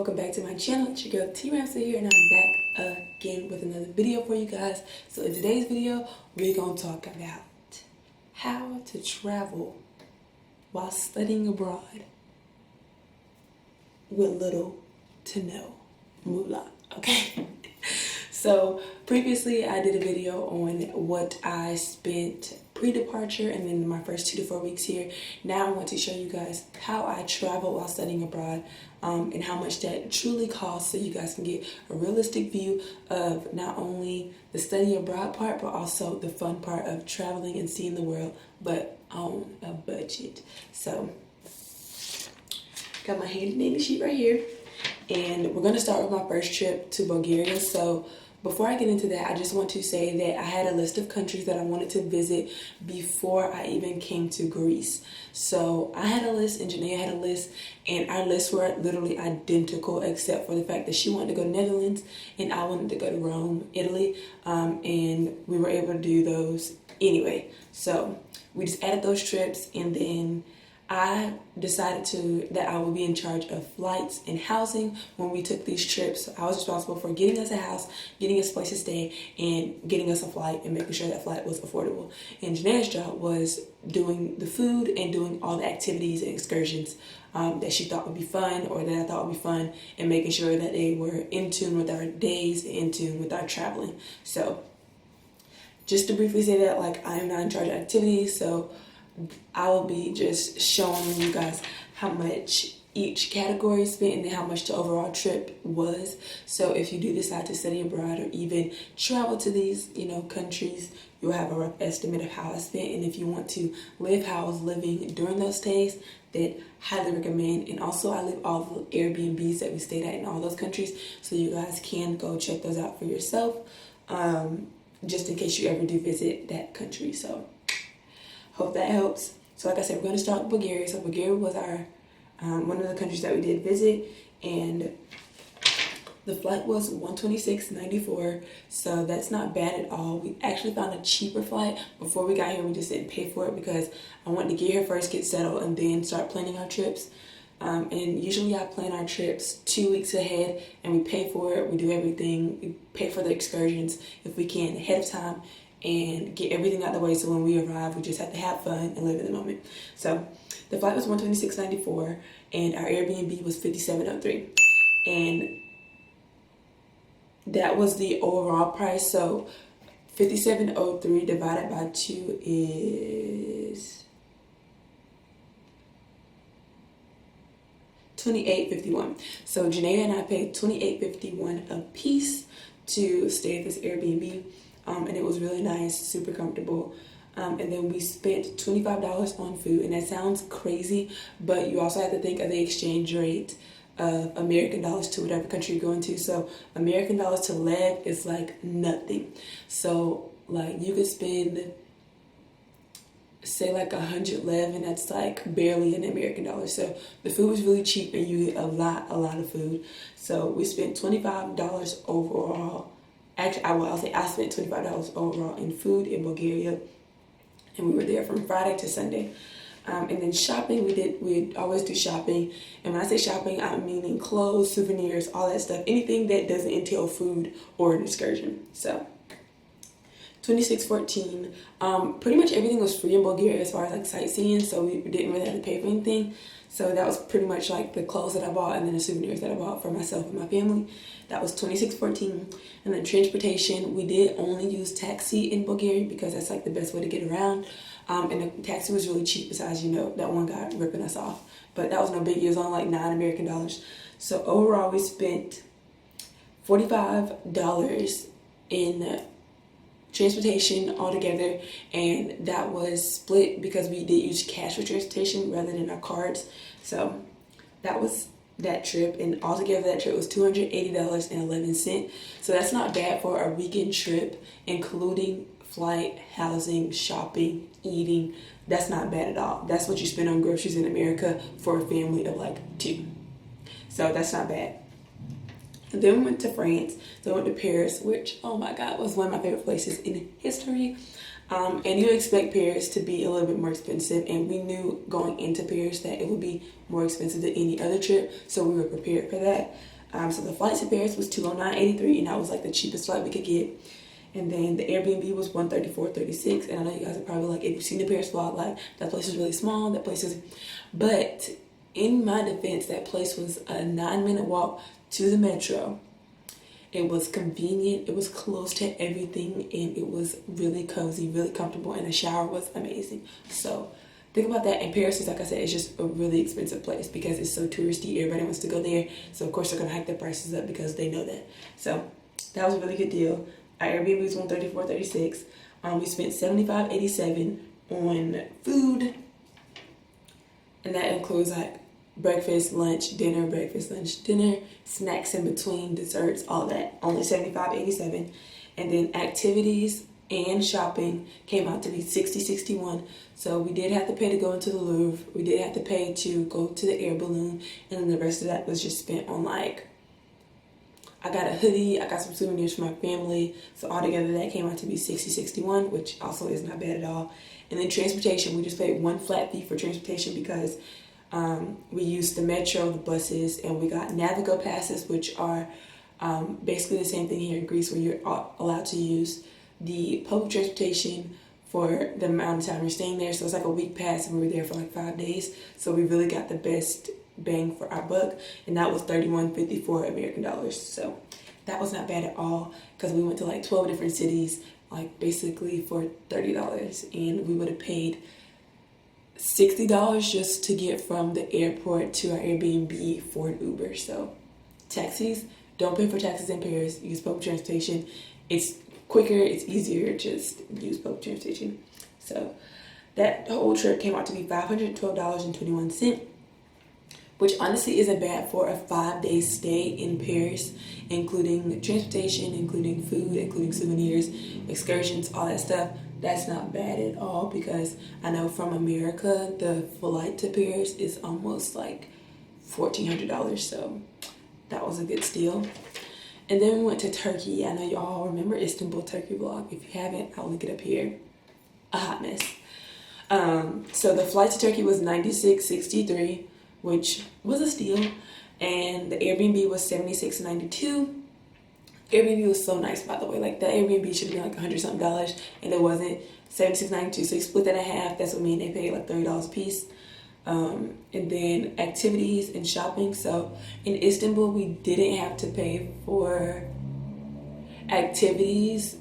welcome back to my channel. It's your girl tramsue here, and I'm back again with another video for you guys. So in today's video, we're gonna talk about how to travel while studying abroad with little to no moolah, okay? So previously I did a video on what I spent pre-departure and then my first 2 to 4 weeks here. Now I want to show you guys how I travel while studying abroad and how much that truly costs, so you guys can get a realistic view of not only the study abroad part, but also the fun part of traveling and seeing the world, but on a budget. So got my handy dandy sheet right here, and we're gonna start with my first trip to Bulgaria. So before I get into that, I just want to say that I had a list of countries that I wanted to visit before I even came to Greece. So I had a list and Janae had a list, and our lists were literally identical except for the fact that she wanted to go to Netherlands and I wanted to go to Rome, Italy, and we were able to do those anyway. So we just added those trips, and then I decided that I would be in charge of flights and housing when we took these trips. So I was responsible for getting us a house, getting us a place to stay, and getting us a flight and making sure that flight was affordable. And Janae's job was doing the food and doing all the activities and excursions that she thought would be fun, or that I thought would be fun, and making sure that they were in tune with our days and in tune with our traveling. So just to briefly say that, like, I am not in charge of activities, so I will be just showing you guys how much each category spent and then how much the overall trip was. So if you do decide to study abroad or even travel to these, countries, you'll have a rough estimate of how I spent. And if you want to live how I was living during those days, then highly recommend. And also I leave all the Airbnbs that we stayed at in all those countries, so you guys can go check those out for yourself, just in case you ever do visit that country. So hope that helps. So like I said, we're going to start with Bulgaria. So Bulgaria was our one of the countries that we did visit, and the flight was $126.94, so that's not bad at all. We actually found a cheaper flight before we got here. We just didn't pay for it because I wanted to get here first, get settled, and then start planning our trips. And usually I plan our trips 2 weeks ahead, and we pay for it. We do everything. We pay for the excursions if we can ahead of time, and get everything out of the way, so when we arrive, we just have to have fun and live in the moment. So the flight was $126.94, and our Airbnb was $57.03, and that was the overall price. So $57.03 divided by 2 is $28.51. So Janae and I paid $28.51 a piece to stay at this Airbnb. And it was really nice, super comfortable. And then we spent $25 on food, and that sounds crazy, but you also have to think of the exchange rate of American dollars to whatever country you're going to. So American dollars to lev is like nothing. So like you could spend, say, like 100 lev, and that's like barely an American dollar. So the food was really cheap, and you get a lot of food. So we spent $25 overall. Actually, I'll say I spent $25 overall in food in Bulgaria, and we were there from Friday to Sunday. And then shopping, we always do shopping. And when I say shopping, I'm meaning clothes, souvenirs, all that stuff, anything that doesn't entail food or an excursion. So $26.14. Pretty much everything was free in Bulgaria as far as like sightseeing, so we didn't really have to pay for anything. So that was pretty much like the clothes that I bought and then the souvenirs that I bought for myself and my family. That was $26.14. And then transportation, we did only use taxi in Bulgaria because that's like the best way to get around. And the taxi was really cheap, besides, that one guy ripping us off. But that was no big. It was only like $9 American. So overall, we spent $45 in transportation altogether, and that was split because we did use cash for transportation rather than our cards. So that was that trip, and altogether that trip was $280.11. So that's not bad for a weekend trip, including flight, housing, shopping, eating. That's not bad at all. That's what you spend on groceries in America for a family of like 2. So that's not bad. And then we went to France. So we went to Paris, which, oh my God, was one of my favorite places in history. And you expect Paris to be a little bit more expensive, and we knew going into Paris that it would be more expensive than any other trip, so we were prepared for that. So the flight to Paris was $209.83, and that was like the cheapest flight we could get. And then the Airbnb was $134.36. And I know you guys are probably like, if you've seen the Paris vlog, like that place is really small. That place is, but in my defense, that place was a 9-minute walk to the metro. It was convenient. It was close to everything, and it was really cozy, really comfortable, and the shower was amazing. So think about that. And Paris is, like I said, it's just a really expensive place because it's so touristy. Everybody wants to go there. So of course they're gonna hike their prices up because they know that. So that was a really good deal. Our Airbnb was $134.36. We spent $75.87 on food, and that includes like breakfast, lunch, dinner, breakfast, lunch, dinner, snacks in between, desserts, all that. Only $75.87. And then activities and shopping came out to be $60.61. So we did have to pay to go into the Louvre. We did have to pay to go to the air balloon, and then the rest of that was just spent on like, I got a hoodie, I got some souvenirs for my family. So altogether that came out to be $60.61, which also is not bad at all. And then transportation, we just paid one flat fee for transportation because we used the metro, the buses, and we got Navigo passes, which are basically the same thing here in Greece, where you're allowed to use the public transportation for the amount of time you're staying there. So it's like a week pass, and we were there for like 5 days. So we really got the best bang for our buck, and that was $31.54 American dollars. So that was not bad at all, because we went to like 12 different cities, like basically for $30, and we would have paid $60 just to get from the airport to our Airbnb for an Uber. So taxis, don't pay for taxis in Paris. Use public transportation. It's quicker, it's easier, just use public transportation. So that whole trip came out to be $512.21, which honestly isn't bad for a 5-day stay in Paris, including transportation, including food, including souvenirs, excursions, all that stuff. That's not bad at all, because I know from America, the flight to Paris is almost like $1,400, so that was a good steal. And then we went to Turkey. I know you all remember Istanbul Turkey vlog. If you haven't, I'll link it up here. A hot mess. So the flight to Turkey was $96.63, which was a steal, and the Airbnb was $76.92. Airbnb was so nice, by the way. Like, that Airbnb should have been like $100-something, and it wasn't. $76.92. So you split that in half. That's what me and they paid, like $30 a piece. And then activities and shopping. So in Istanbul, we didn't have to pay for activities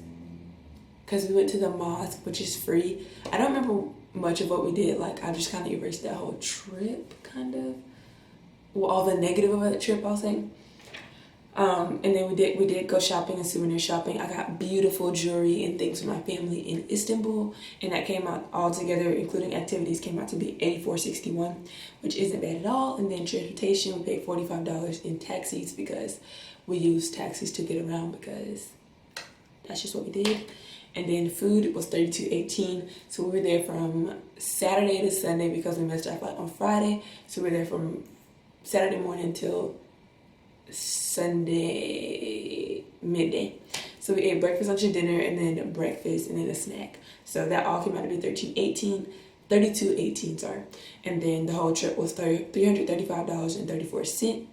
because we went to the mosque, which is free. I don't remember much of what we did. Like, I just kind of erased that whole trip, kind of. Well, all the negative about the trip, I'll say. And then we did go shopping and souvenir shopping. I got beautiful jewelry and things for my family in Istanbul, and that came out all together, including activities, came out to be $84.61, which isn't bad at all. And then transportation, we paid $45 in taxis because we used taxis to get around, because that's just what we did. And then food was $32.18. So we were there from Saturday to Sunday because we missed our flight on Friday. So we were there from Saturday morning until Sunday midday. So we ate breakfast, lunch, and dinner, and then breakfast, and then a snack. So that all came out to be $32.18, sorry. And then the whole trip was $335.34.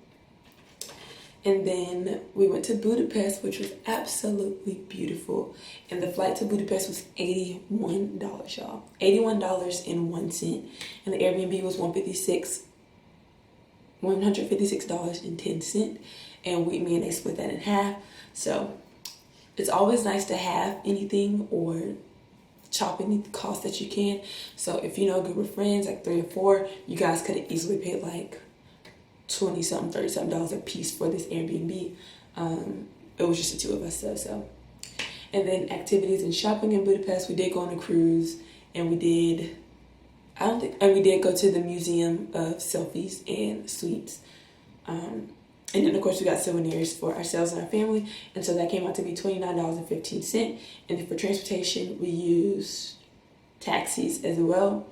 And then we went to Budapest, which was absolutely beautiful. And the flight to Budapest was $81, y'all. $81.01. And the Airbnb was $156.10. And me and they split that in half. So it's always nice to have anything or chop any cost that you can. So if you know a group of friends, like 3 or 4, you guys could have easily paid like $20-something, $30-something a piece for this Airbnb. It was just the 2 of us though. So, and then activities and shopping in Budapest. We did go on a cruise, and we did go to the Museum of Selfies and Sweets. And then of course we got souvenirs for ourselves and our family, and so that came out to be $29.15. And then for transportation, we used taxis as well,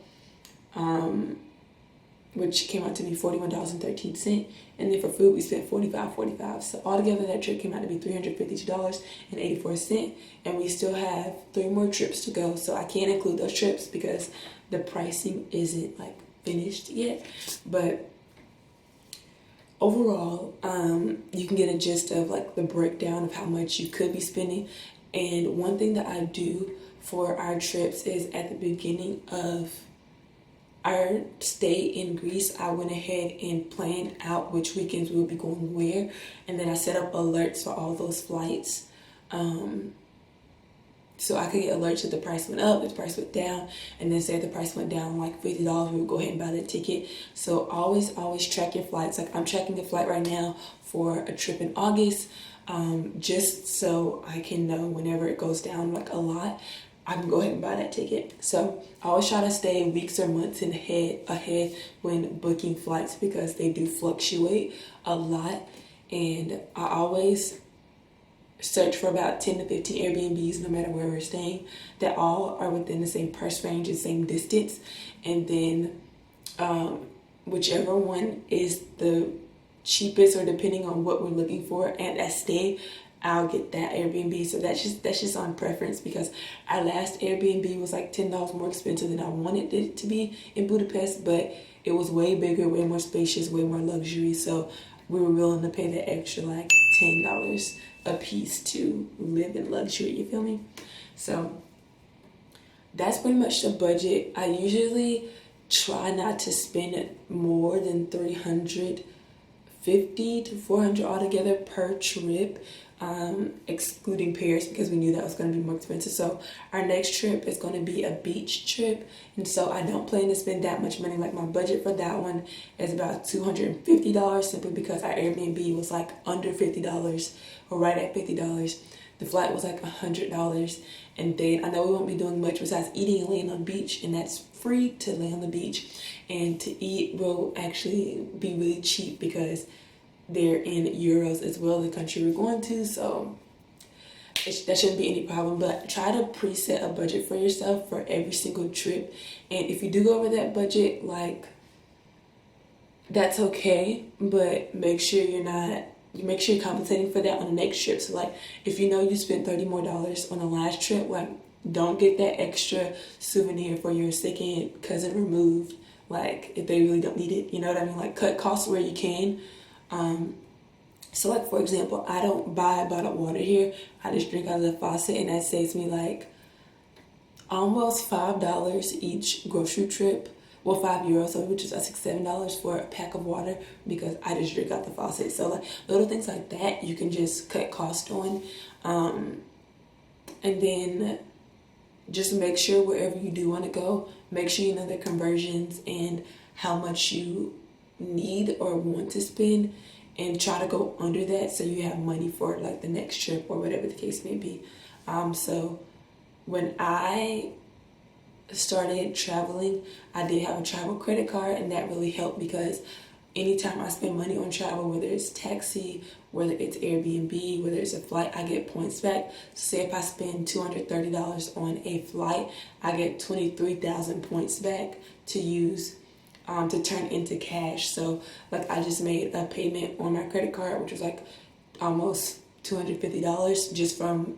which came out to be $41.13. And then for food, we spent $45.45. So altogether, that trip came out to be $352.84. And we still have 3 more trips to go. So I can't include those trips because the pricing isn't like finished yet. But overall, you can get a gist of like the breakdown of how much you could be spending. And one thing that I do for our trips is at the beginning of our stay in Greece, I went ahead and planned out which weekends we would be going where, and then I set up alerts for all those flights. So I could get alerts if the price went up, if the price went down, and then say if the price went down like $50, we would go ahead and buy the ticket. So always track your flights. Like I'm tracking a flight right now for a trip in August, just so I can know whenever it goes down like a lot, I can go ahead and buy that ticket. So I always try to stay weeks or months ahead when booking flights because they do fluctuate a lot, and I always search for about 10 to 15 Airbnbs no matter where we're staying that all are within the same price range and same distance, and then whichever one is the cheapest or depending on what we're looking for and that stay, I'll get that Airbnb. So that's just on preference because our last Airbnb was like $10 more expensive than I wanted it to be in Budapest, but it was way bigger, way more spacious, way more luxury, so we were willing to pay that extra like $10 a piece to live in luxury, you feel me? So that's pretty much the budget. I usually try not to spend more than $350 to $400 altogether per trip, excluding Paris because we knew that was going to be more expensive. So our next trip is going to be a beach trip, and so I don't plan to spend that much money. Like my budget for that one is about $250 simply because our Airbnb was like under $50 or right at $50. The flight was like $100, and then I know we won't be doing much besides eating and laying on the beach, and that's free to lay on the beach, and to eat will actually be really cheap because they're in euros as well, the country we're going to, so that shouldn't be any problem. But try to preset a budget for yourself for every single trip, and if you do go over that budget, like that's okay, but make sure you're compensating for that on the next trip. So like if you know you spent $30 more on the last trip, like don't get that extra souvenir for your second cousin removed, like if they really don't need it, you know what I mean? Like cut costs where you can. So like for example, I don't buy bottled water here, I just drink out of the faucet, and that saves me like almost $5 each grocery trip, well €5, so which is like $7 for a pack of water because I just drink out the faucet. So like little things like that you can just cut cost on, and then just make sure wherever you do want to go, make sure you know the conversions and how much you need or want to spend, and try to go under that so you have money for like the next trip or whatever the case may be. So when I started traveling, I did have a travel credit card, and that really helped because anytime I spend money on travel, whether it's taxi, whether it's Airbnb, whether it's a flight, I get points back. So say if I spend $230 on a flight, I get 23,000 points back to use to turn into cash. So like I just made a payment on my credit card, which was like almost $250 just from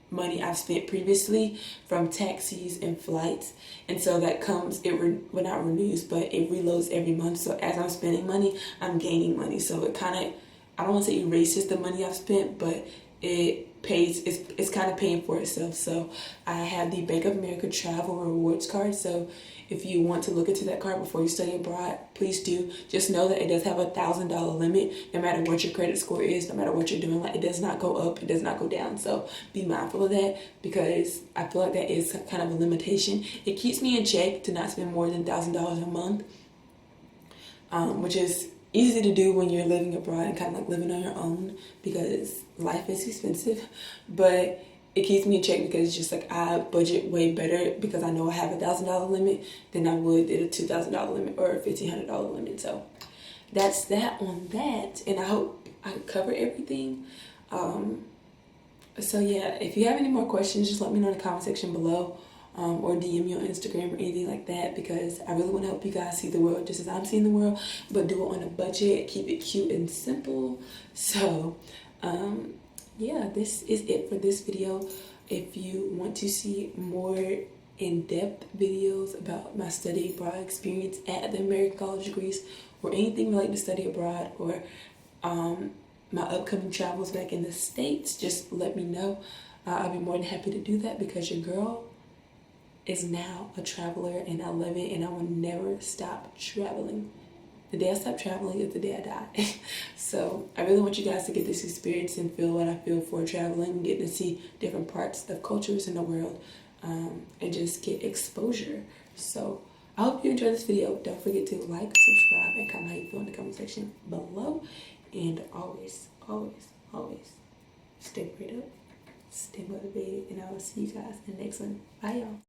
money I've spent previously from taxis and flights. And so that comes, well not renews, but it reloads every month. So as I'm spending money, I'm gaining money. So it kind of, I don't want to say erases the money I've spent, but it pays, it's kind of paying for itself. So I have the Bank of America Travel Rewards card. So if you want to look into that card before you study abroad, please do. Just know that it does have a $1,000 limit, no matter what your credit score is, no matter what you're doing. Like it does not go up, it does not go down. So be mindful of that because I feel like that is kind of a limitation. It keeps me in check to not spend more than $1,000 a month, which is easy to do when you're living abroad and kind of like living on your own because life is expensive. But it keeps me in check because it's just like I budget way better because I know I have a $1,000 limit than I would at a $2,000 limit or a $1,500 limit. So that's that on that, and I hope I covered everything. So yeah, if you have any more questions, just let me know in the comment section below, or DM me on Instagram or anything like that, because I really want to help you guys see the world just as I'm seeing the world, but do it on a budget, keep it cute and simple. So yeah, this is it for this video. If you want to see more in-depth videos about my study abroad experience at the American College of Greece or anything related to study abroad, or my upcoming travels back in the States, just let me know. I'll be more than happy to do that, because your girl is now a traveler and I love it, and I will never stop traveling. The day I stop traveling is the day I die. So I really want you guys to get this experience and feel what I feel for traveling, get to see different parts of cultures in the world, and just get exposure. So I hope you enjoyed this video. Don't forget to like, subscribe, and comment how you feel in the comment section below. And always, always, always stay prayed up, stay motivated, and I will see you guys in the next one. Bye, y'all.